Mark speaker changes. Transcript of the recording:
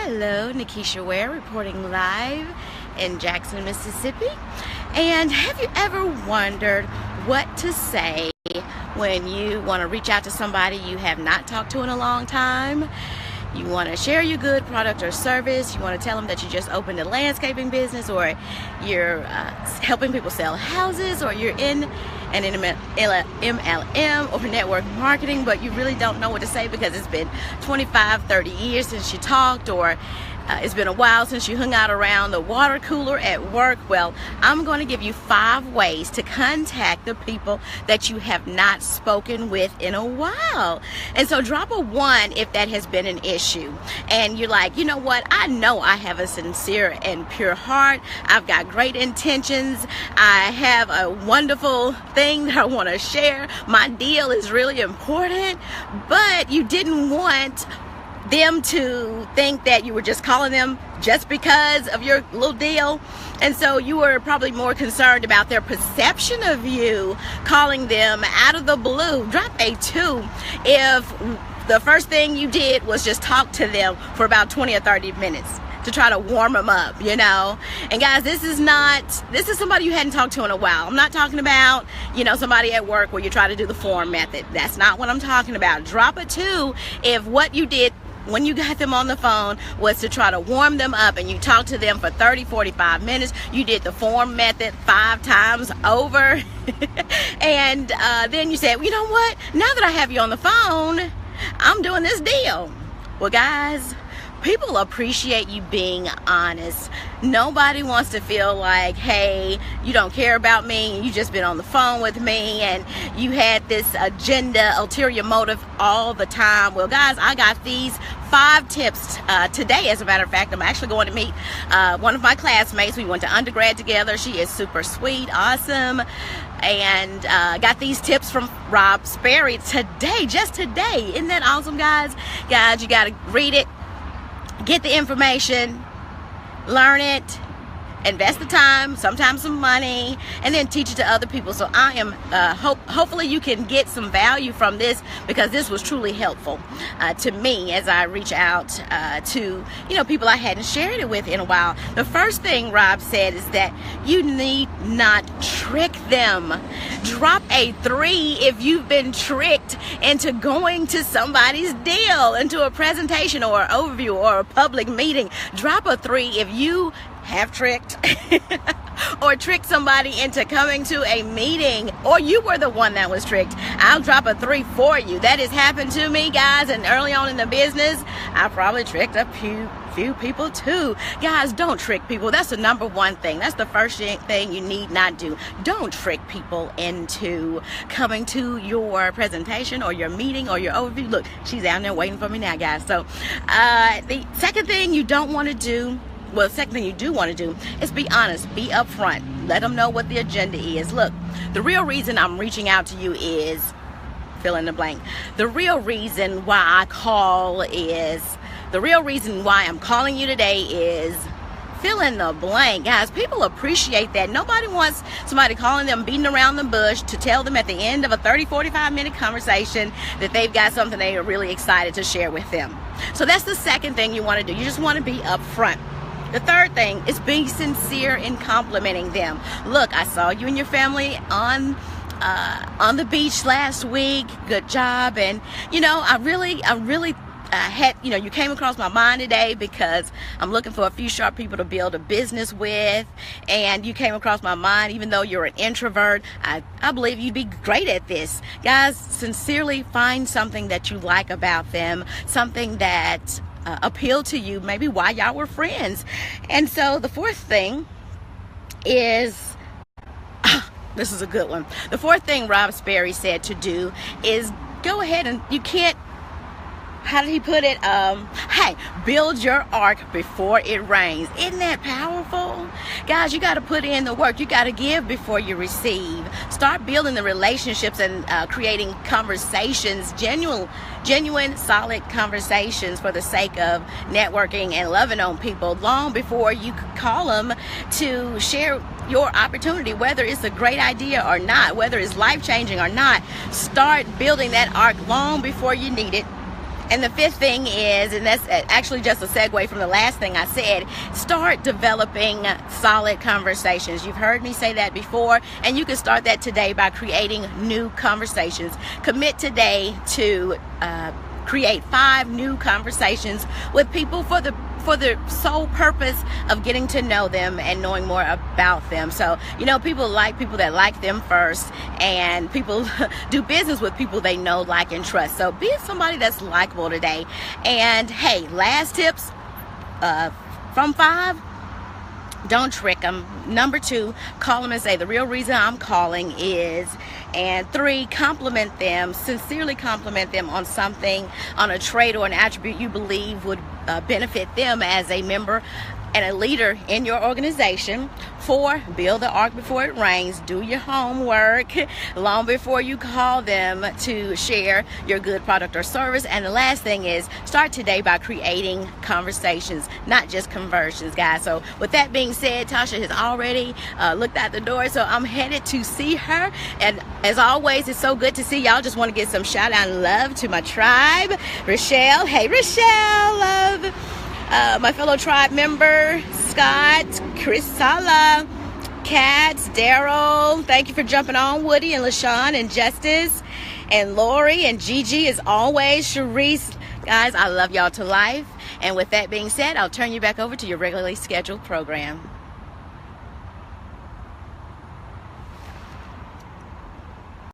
Speaker 1: Hello, Nikisha Ware reporting live in Jackson, Mississippi. And have you ever wondered what to say when you want to reach out to somebody you have not talked to in a long time? You want to share your good product or service. You want to tell them that you just opened a landscaping business, or you're helping people sell houses, or you're in an MLM or network marketing, but you really don't know what to say because it's been 25, 30 years since you talked, or it's been a while since you hung out around the water cooler at work. Well, I'm going to give you 5 ways to contact the people that you have not spoken with in a while. And so drop a 1 if that has been an issue. And you're like, you know what? I know I have a sincere and pure heart. I've got great intentions. I have a wonderful thing that I want to share. My deal is really important, but you didn't want them to think that you were just calling them just because of your little deal. And so you were probably more concerned about their perception of you calling them out of the blue. Drop a 2 if the first thing you did was just talk to them for about 20 or 30 minutes to try to warm them up, you know. And guys, this is somebody you hadn't talked to in a while. I'm not talking about, somebody at work where you try to do the form method. That's not what I'm talking about. Drop a 2 if what you did when you got them on the phone was to try to warm them up, and you talked to them for 30, 45 minutes. You did the form method 5 times over. And then you said, you know what? Now that I have you on the phone, I'm doing this deal. Well, guys, people appreciate you being honest. Nobody wants to feel like, hey, you don't care about me, you just been on the phone with me, and you had this agenda, ulterior motive all the time. Well, guys, I got these 5 tips today. As a matter of fact, I'm actually going to meet one of my classmates. We went to undergrad together. She is super sweet, awesome, and got these tips from Rob Sperry today, just today. Isn't that awesome, guys? Guys, you got to read it, get the information, learn it, invest the time, sometimes some money, and then teach it to other people. So I am hopefully you can get some value from this, because this was truly helpful to me as I reach out to people I hadn't shared it with in a while. The first thing Rob said is that you need not trick them. Drop a 3 if you've been tricked into going to somebody's deal, into a presentation or an overview or a public meeting. Drop a 3 if you have tricked or tricked somebody into coming to a meeting, or you were the one that was tricked. I'll drop a 3 for you. That has happened to me, guys, and early on in the business, I probably tricked a few people too. Guys, don't trick people. That's the number 1 thing. That's the first thing you need not do. Don't trick people into coming to your presentation or your meeting or your overview. Look, she's down there waiting for me now, guys. So the second thing you don't want to do, well, the second thing you do want to do is be honest, be upfront. Let them know what the agenda is. Look, the real reason I'm reaching out to you is fill in the blank. The real reason why I'm calling you today is fill in the blank. Guys, people appreciate that. Nobody wants somebody calling them, beating around the bush, to tell them at the end of a 30, 45-minute conversation that they've got something they are really excited to share with them. So that's the second thing you want to do. You just want to be upfront. The third thing is being sincere in complimenting them. Look, I saw you and your family on the beach last week. Good job. And I really had, you came across my mind today because I'm looking for a few sharp people to build a business with, and you came across my mind. Even though you're an introvert, I believe you'd be great at this. Guys, sincerely find something that you like about them, something that appeal to you, maybe why y'all were friends. And so the fourth thing is, this is a good one. The fourth thing Rob Sperry said to do is go ahead and how did he put it? Hey, build your ark before it rains. Isn't that powerful? Guys, you got to put in the work. You got to give before you receive. Start building the relationships and creating conversations, genuine, solid conversations for the sake of networking and loving on people long before you call them to share your opportunity, whether it's a great idea or not, whether it's life-changing or not. Start building that ark long before you need it. And the fifth thing is, and that's actually just a segue from the last thing I said, start developing solid conversations. You've heard me say that before, and you can start that today by creating new conversations. Commit today to create 5 new conversations with people for the sole purpose of getting to know them and knowing more about them. So, people like people that like them first, and people do business with people they know, like, and trust. So be somebody that's likable today. And hey, last tips from 5. Don't trick them. Number 2, call them and say, the real reason I'm calling is. And 3, compliment them, sincerely compliment them on something, on a trait or an attribute you believe would benefit them as a member and a leader in your organization. 4, build the ark before it rains. Do your homework long before you call them to share your good product or service. And the last thing is, start today by creating conversations, not just conversions, guys. So with that being said, Tasha has already looked out the door, so I'm headed to see her. And as always, it's so good to see y'all. Just want to give some shout out and love to my tribe. Rochelle, hey Rochelle, love. My fellow tribe member, Scott, Chris Sala, Katz, Daryl, thank you for jumping on, Woody and LaShawn and Justice and Lori and Gigi as always, Sharice. Guys, I love y'all to life. And with that being said, I'll turn you back over to your regularly scheduled program.